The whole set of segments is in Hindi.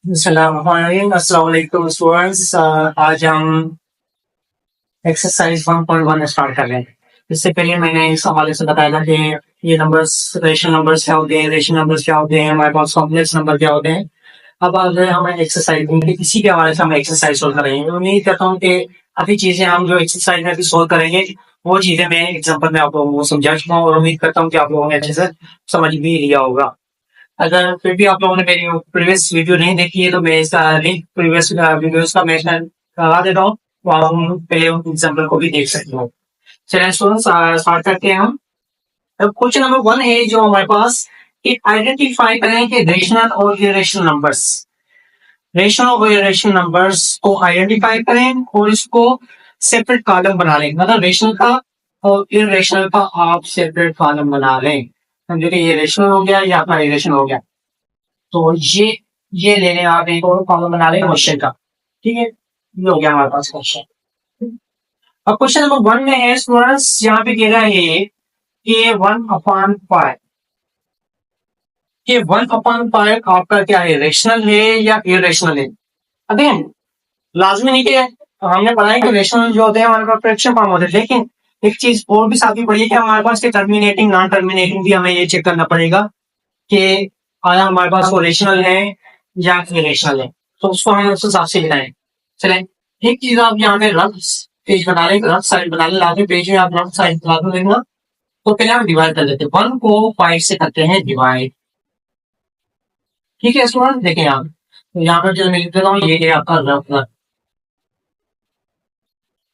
अस्सलाम वालेकुम स्टूडेंट्स। आज हम एक्सरसाइज 1.1 स्टार्ट कर रहे हैं। इससे पहले मैंने इस हवाले से बताया था कि ये नंबर्स रेशनल नंबर्स क्या होते हैं, रेशनल नंबर्स क्या होते हैं, हमारे पास कॉम्प्लेक्स नंबर क्या होते हैं। अब अगर हमें एक्सरसाइज इसी के हवाले से हम एक्सरसाइज सोल्व करेंगे। उम्मीद करता हूँ कि काफी चीजें हम जो एक्सरसाइज में भी सोल्व करेंगे वो चीजें मैं एग्जाम्पल में आप लोगों को समझा चुका हूँ और उम्मीद करता हूँ कि आप लोगों ने अच्छे से समझ भी लिया होगा। अगर फिर भी आप लोगों ने मेरी प्रीवियस वीडियो नहीं देखी है तो मैं इसका लिंक प्रीवियस वीडियोस का मैं लगा देता हूँ, तो आप पहले उन एग्जाम्पल को भी देख सकते हो। चलिए स्टूडेंट्स स्टार्ट करते हैं हम। अब क्वेश्चन नंबर 1 है जो हमारे पास कि आइडेंटिफाई करें कि रेशनल और इरेशनल नंबर्स, रेशनल और इरेशनल नंबर्स को आइडेंटिफाई करें और इसको सेपरेट कॉलम बना लें। मतलब रेशनल का और इरेशनल का आप सेपरेट कॉलम बना लें। समझे कि ये रेशनल हो गया या आपका इरेशनल हो गया, तो ये ले लें आप एक और कॉलम बना लें क्वेश्चन का। ठीक है, ये हो गया हमारे पास क्वेश्चन। अब क्वेश्चन नंबर 1 में है स्टूडेंट्स, यहाँ पे कह रहा है कि 1/5, कि 1/5 आपका क्या है, रेशनल है या इरेशनल है। अगेन लाजमी नहीं कि हमने पढ़ा है कि रेशनल जो होते हैं हमारे पास फ्रैक्शन फॉर्म होते हैं, लेकिन एक चीज और भी साथ में पढ़ी है कि हमारे पास टर्मिनेटिंग नॉन टर्मिनेटिंग भी हमें ये चेक करना पड़ेगा कि आया हमारे पास वो रेशनल है या इरेशनल है, तो उसको हमें उस हिसाब से बनाए। चले, एक चीज आप यहाँ पे रफ पेज बना लें, रफ साइड बना लें, लाके पेज में आप रफ साइड बना दो देखना। तो पहले हम डिवाइड कर लेते हैं, 1 को 5 से करते हैं डिवाइड। ठीक है स्टूडेंट, देखें आप, तो यहाँ पर जो मैं लिख देता हूँ ये है आपका रफ रफ।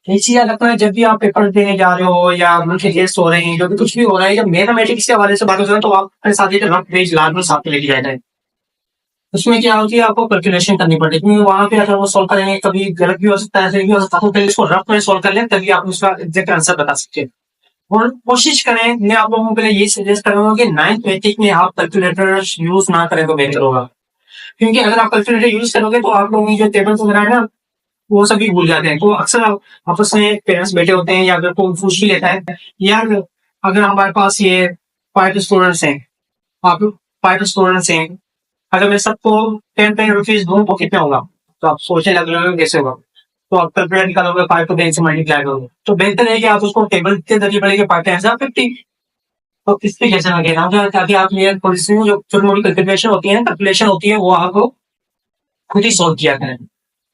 इसी याद रखना है जब भी आप पेपर देने जा रहे हो या मुझे टेस्ट हो रहे हैं, जो भी कुछ भी हो रहा है, जब मैथमेटिक्स के हवाले से बात हो रही है तो आप अपने साथ एक रफ पेज लाजमी साथ में लेके जाना है। उसमें क्या होती है, आपको कैलकुलेशन करनी पड़ती है, क्योंकि वहां पे अगर वो सॉल्व करेंगे कभी गलत भी हो सकता है, सही भी हो सकता है, तो पहले इसको रफ में सॉल्व कर लें तभी आप उसका एग्जैक्ट आंसर बता सकते हैं। और कोशिश करें, मैं आप लोगों को पहले ये सजेस्ट करूंगा कि 9th मैट्रिक में आप कैलकुलेटर यूज ना करें तो बेहतर होगा, क्योंकि अगर आप कैलकुलेटर यूज करोगे तो आप लोगों की जो टेबल्स वगैरह है ना वो सभी भूल जाते हैं। तो अक्सर आपस में पेरेंट्स बैठे होते हैं या अगर कोई पूछ भी लेता है, या अगर हमारे पास ये 5 स्टूडेंट्स हैं, आप 5 स्टूडेंट्स हैं, अगर मैं सबको 10 रुपीज दूं तो कितना होगा, तो आप सोचने लग रहे हो कैसे होगा। तो आप कैलकुलेट निकालोगे, 5 को 10 से मल्टीप्लाई करोगे, तो बेहतर है कि आप उसको टेबल के जरिए पढ़ेंगे, 5×50। तो इस पे कैसे लगेगा ताकि आप ये थोड़ी सी जो छोटी मोटी कैलकुलेशन होती है वो आपको खुद ही सोल्व किया करें,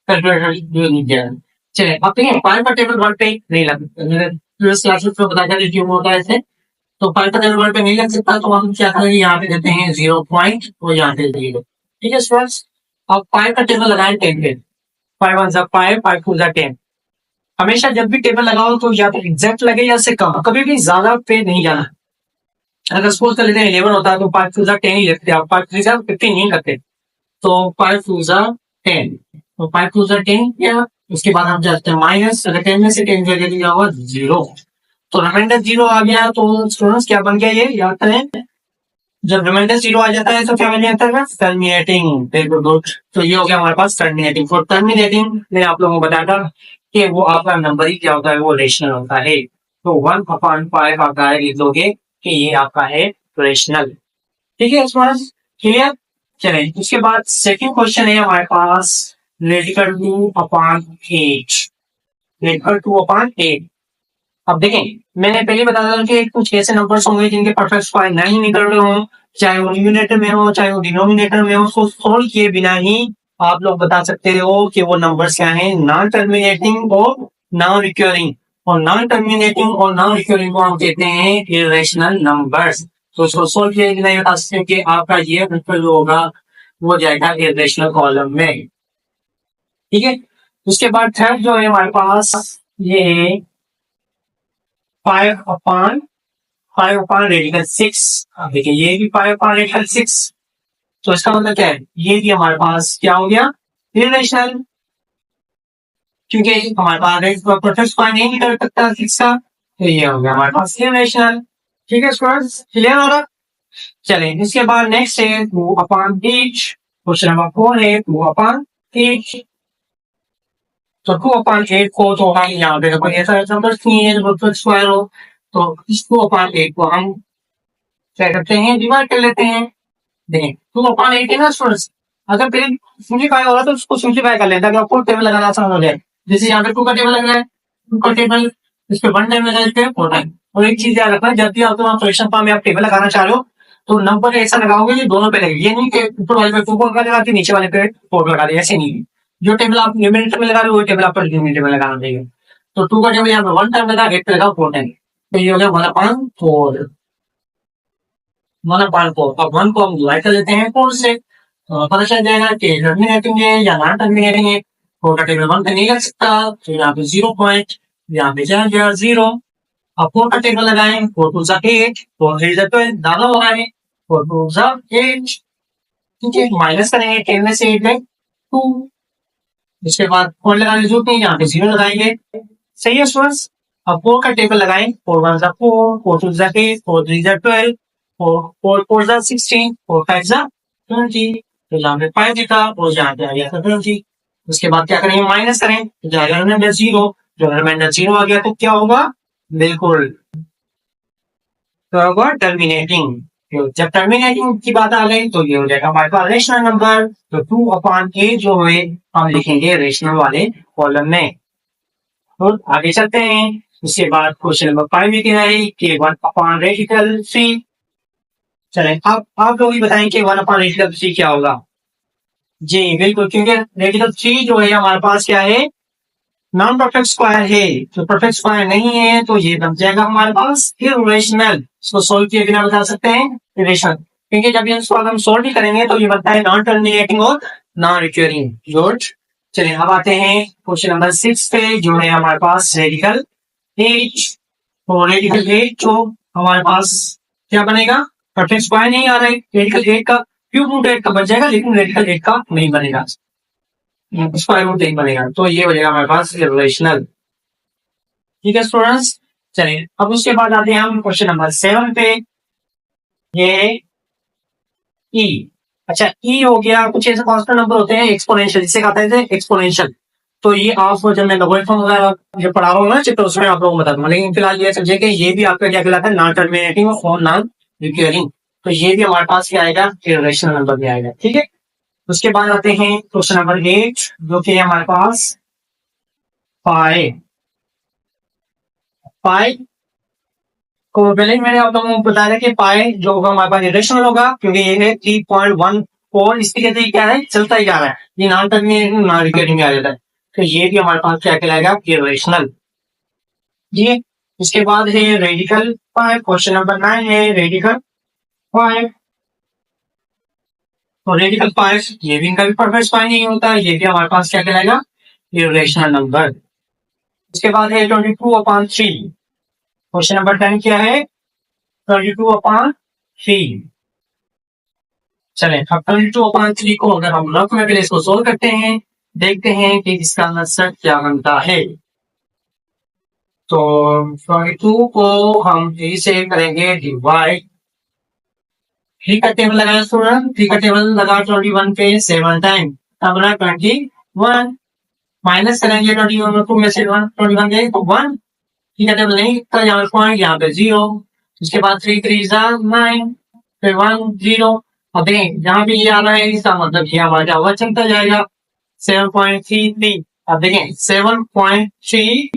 कैलकुलेटर यूज नहीं किया करें। चलिए अब देखिए, 5 का टेबल 1 पे नहीं लगता, मैंने प्रीवियस क्लासेस में बताया था क्यों होता है ऐसे। तो 5 का टेबल 1 पे नहीं लग सकता, तो हम क्या करेंगे, यहाँ पे देते हैं 0 पॉइंट और यहाँ पे 0। ठीक है स्टूडेंट्स, अब 5 का टेबल लगाएं 10 पे, 5 1 जा 5, 5 2 जा 10। हमेशा जब भी टेबल लगाओ तो या तो एग्जैक्ट लगे या से कम, कभी भी ज्यादा पे नहीं जाना। अगर सपोज कर लेते हैं 11 होता है तो 5 2 जा 10 ही लिखते हैं, आप 5 3 जा 15 नहीं करते। तो 5 2 जा 10, तो 5 2 जा 10 या उसके बाद हम जाते हैं माइनस, अगर 10 में से 10 जगह दिया होगा 0, तो रिमाइंडर 0 आ गया। तो स्टूडेंट्स क्या बन गया, ये याद करें, जब रिमाइंडर 0 आ जाता है तो क्या बन जाता है, टर्मिनेटिंग। वेरी गुड, तो ये हो गया हमारे पास टर्मिनेटिंग। फॉर टर्मिनेटिंग मैंने आप लोगों को बताया था कि वो आपका नंबर ही क्या होता है, वो रेशनल होता है। तो 1/5 आप डायरेक्ट लिख लोगे कि ये आपका है रेशनल। ठीक है स्टूडेंट्स, क्लियर। चले, उसके बाद सेकंड क्वेश्चन है हमारे पास, रेडिकल 2/8, रेडिकल 2/8। अब देखें, मैंने पहले बताया था कि कुछ ऐसे नंबर्स होंगे जिनके परफेक्ट स्क्वायर नहीं निकल रहे हो, चाहे वो न्यूमरेटर में हो चाहे वो डिनोमिनेटर में हो, उसको सोल्व किए बिना ही आप लोग बता सकते हो कि वो नंबर्स क्या हैं, नॉन टर्मिनेटिंग और नॉन रिकरिंग। और नॉन टर्मिनेटिंग और नॉन रिकरिंग को हम कहते हैं इरेशनल नंबर्स। तो उसको सोल्व किए बिना ही बता सकते हैं कि आपका ये आंसर जो होगा वो जाएगा इरेशनल कॉलम में। ठीक है, उसके बाद थर्ड जो है हमारे पास, ये है 5/5 रेडिकल 6। अब देखिए ये भी 5/रेडिकल 6, तो इसका मतलब क्या है, ये भी हमारे पास क्या हो गया, इरेशनल, क्योंकि हमारे पास परफेक्ट स्क्वायर नहीं निकल सकता 6 का, तो ये हो गया हमारे पास इरेशनल। ठीक है स्टूडेंट्स, क्लियर हो रहा। चले, इसके बाद नेक्स्ट है 2/8। क्वेश्चन नंबर 4 है 2/8। तो 2/8 को तो हम यहाँ पे कोई ऐसा नंबर नहीं है जो परफेक्ट स्क्वायर हो, तो इस 2/8 को हम क्या करते हैं, डिवाइड कर लेते हैं। देखें 2/8 है ना स्टूडेंट्स, अगर फिर सिंप्लीफाई हो रहा है तो उसको सिंप्लीफाई कर लेता है, आपको टेबल लगाना आसान हो जाए। जैसे यहाँ पे 2 का टेबल लग रहा है, 2 का टेबल, इस पे 1 टाइम लगा, इस पे 4 टाइम। और एक चीज याद रखना, जब भी आप फ्रैक्शन फॉर्म में आप टेबल लगाना चाह रहे हो तो नंबर ऐसा लगाओगे कि दोनों पे लगे, ये नहीं कि ऊपर वाले पे 2 को लगा के नीचे वाले पे 4 लगा दे, ऐसे नहीं। जो टेबल आप न्यूमरेटर में लगा रहे हो वही टेबल आपको डिनोमिनेटर में लगाना चाहिए। तो 2 का टेबल यहाँ पे 1 टाइम लगा, 8 पे लगाओ 4 टाइम, तो ये हो गया 1/4। 1/4। अब 1 को हम डिवाइड कर देते हैं 4 से, तो पता चल जाएगा कि टर्मिनेटिंग है या नॉन टर्मिनेटिंग है। 4 का टेबल 1 पे नहीं लग सकता, तो यहाँ पे 0 पॉइंट, यहाँ पे जाएगा 0। अब 4 का टेबल लगाएं, 4 2 जा 8, 4 3 जा 12, दादा लगाएं, 4 2 जा 8, ठीक है। माइनस करेंगे 10 में से 8 में 2, इसके बाद 4 लगाने की जरूरत नहीं, यहाँ पे 0 लगाएंगे। सही है स्टूडेंट्स। अब 4 का टेबल लगाएं, 4 1 जा 4, 4 2 जा 8, 4 3 जा 12, 4 4 जा 16, 4 5 जा 20, तो यहाँ पे 5 लिखा और यहाँ पे आ गया था 20। उसके बाद क्या करेंगे, माइनस करें, तो जाएगा रिमाइंडर 0। जब रिमाइंडर 0 आ गया तो क्या होगा, बिल्कुल तो होगा टर्मिनेटिंग। तो जब टर्मिनेटिंग की बात आ गई तो ये हो जाएगा हमारे पास रेशनल नंबर। तो 2/8 जो है हम लिखेंगे रेशनल वाले कॉलम में। तो आगे चलते हैं। उसके बाद क्वेश्चन नंबर 5 में क्या है कि 1/3। चलें अब आप लोग ही बताएं कि 1/3 क्या होगा। जी बिल्कुल, क्योंकि रेडिकल 3 जो है हमारे पास क्या है, नॉन परफेक्ट स्क्वायर है। तो परफेक्ट स्क्वायर नहीं है तो ये बन जाएगा हमारे पास इरेशनल। इसको सोल्व किए बिना बता सकते हैं इरेशनल, क्योंकि जब ये इसको हम सोल्व भी करेंगे तो ये बनता है नॉन टर्मिनेटिंग और नॉन रिक्यूरिंग। गुड, चलिए अब आते हैं क्वेश्चन नंबर 6 पे, जो है हमारे पास रेडिकल 8। तो रेडिकल 8 जो हमारे पास क्या बनेगा, परफेक्ट स्क्वायर नहीं आ रहा है, रेडिकल 8 का क्यूब रूट 8 का बन जाएगा, लेकिन रेडिकल 8 का नहीं बनेगा, स्क्वायर रूट नहीं बनेगा। तो ये हो जाएगा हमारे पास इरेशनल। ठीक है स्टूडेंट्स, चलिए अब उसके बाद आते हैं हम क्वेश्चन नंबर 7 पे। ये ई, अच्छा ई हो गया, कुछ ऐसे कांस्टेंट नंबर होते हैं एक्सपोनेंशियल, जिसे कहते हैं एक्सपोनेंशियल। तो ये आप जब मैं लॉगरिथम वगैरह जब पढ़ा रहा हूँ ना चित्र, उसमें आप लोगों को बता दूंगा, लेकिन फिलहाल ये समझे कि ये भी आपका क्या कहलाता है, नॉन टर्मिनेटिंग और नॉन रिक्यूरिंग। तो ये भी हमारे पास क्या आएगा, इरेशनल नंबर भी आएगा। ठीक है, उसके बाद आते हैं क्वेश्चन नंबर 8, जो कि हमारे पास पाई। पाई को पहले ही मैंने आप लोगों को बताया कि पाई जो होगा हमारे पास इरेशनल होगा, क्योंकि ये है 3.14, इसकी कहते हैं क्या है, चलता ही जा रहा है, ये नॉन टर्मिनेटिंग नॉन रिकरिंग में आ जाता है। तो ये भी हमारे पास क्या कहलाएगा, इरेशनल। जी, इसके बाद है रेडिकल 5। क्वेश्चन नंबर 9 है रेडिकल 5। तो रेडिकल 5 ये भी इनका भी परफेक्ट स्क्वायर नहीं होता, ये भी हमारे पास क्या कहलाएगा, इरेशनल नंबर। इसके बाद है 22/3। क्वेश्चन नंबर 10 क्या है, 22/3। चले अब 22/3 को अगर हम रफ में पहले इसको सोल्व करते हैं, देखते हैं कि इसका आंसर क्या बनता है। तो 22 को हम 3 से करेंगे डिवाइड। 3 का टेबल लगाया स्टूडेंट, 3 का टेबल लगा 21 पे 7 टाइम, तब बना 21। माइनस करेंगे 21 में से 21 गए तो 1। 3 का टेबल नहीं था, यहाँ पॉइंट, यहाँ पे 0। इसके बाद 3 3 9, फिर 1 0। अब देखें जहां भी ये आ रहा है इसका मतलब ये हमारा हुआ चलता जाएगा 7.33। अब देखें 7.3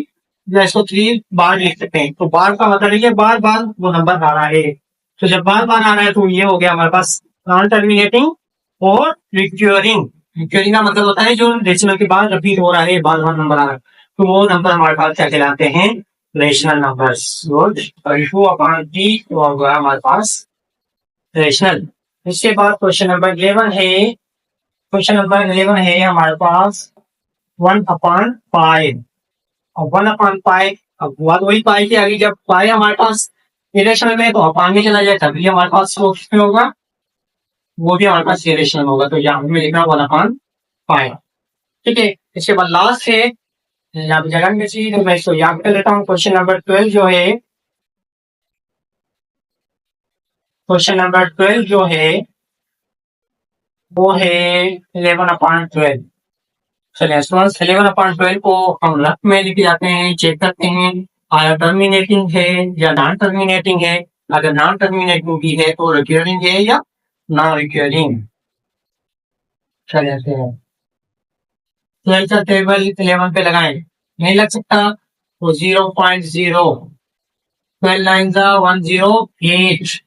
या इसको 3 बार लिख सकते हैं, तो बार का मतलब है बार बार वो नंबर आ रहा है। तो जब बार बार आ रहा है तो ये हो गया हमारे पास नॉन टर्मिनेटिंग और रिक्यूरिंग। रिक्यूरिंग का मतलब होता है जो डेसिमल के बाद रिपीट हो रहा है, बार बार नंबर आ रहा है, तो वो नंबर हमारे पास क्या कहलाते हैं, रेशनल नंबर्स। गुड, 32/3 तो होगा हमारे पास रेशनल। इसके बाद क्वेश्चन नंबर 11 है, क्वेश्चन नंबर 11 है हमारे पास 1/5। अब 1/5, अब हुआ तो वही पाई की आगे, जब पाई हमारे पास इरेशनल में तो अपान में चला जाए तभी हमारे पास में होगा, वो भी हमारे पास इरेशनल होगा। तो यहाँ में लिखना 1/5। ठीक है, इसके बाद लास्ट है, यहाँ पे जगह में चाहिए तो मैं इसको याद कर लेता हूँ। क्वेश्चन नंबर 12 जो है, क्वेश्चन नंबर 12 जो है वो है 11/12। चलिए स्टूडेंट्स 11/12 को हम रफ में लिखे जाते हैं, चेक करते हैं आया टर्मिनेटिंग है या नॉन टर्मिनेटिंग है। अगर नॉन टर्मिनेटिंग भी है तो रिक्यूरिंग है या नॉन रिक्यूरिंग। चले जाते हैं। 12 का टेबल 11 पे लगाएं, नहीं लग सकता तो 0.0, 12 9 108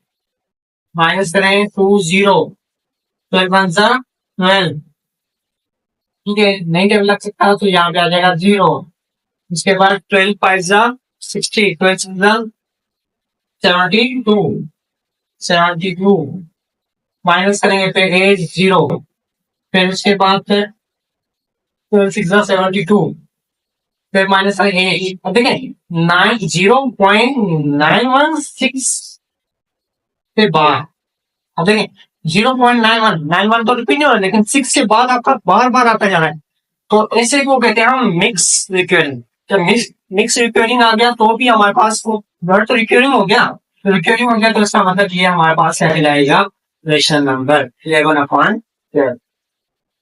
माइनस करें 20, 12 1 12, ठीक है, नहीं टेबल लग सकता तो यहाँ पे आ जाएगा 0। इसके बाद 12 5 60, 12 6 72, 72 माइनस करेंगे फिर 0, फिर उसके बाद फिर 12 6 72, फिर माइनस करेंगे अब देखें 0.916 के बाद, अब देखें 0.91 तो रिपीट नहीं हो रहा, लेकिन 6 के बाद आपका बार बार आता जा रहा है, तो ऐसे को कहते हैं हम मिक्स रिकरिंग। जब मिक्स रिकरिंग आ गया तो भी हमारे पास वो वर्ड तो रिकरिंग हो गया, तो इसका मतलब ये हमारे पास क्या कहलाएगा, रेशनल नंबर 11/12।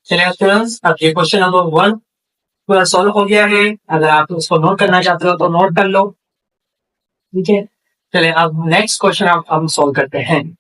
चलिए स्टूडेंट्स, अब ये क्वेश्चन नंबर 1 पूरा सॉल्व हो गया है। अगर आप उसको नोट करना चाहते हो तो नोट कर लो, ठीक है। चलिए अब नेक्स्ट क्वेश्चन आप हम सॉल्व करते हैं।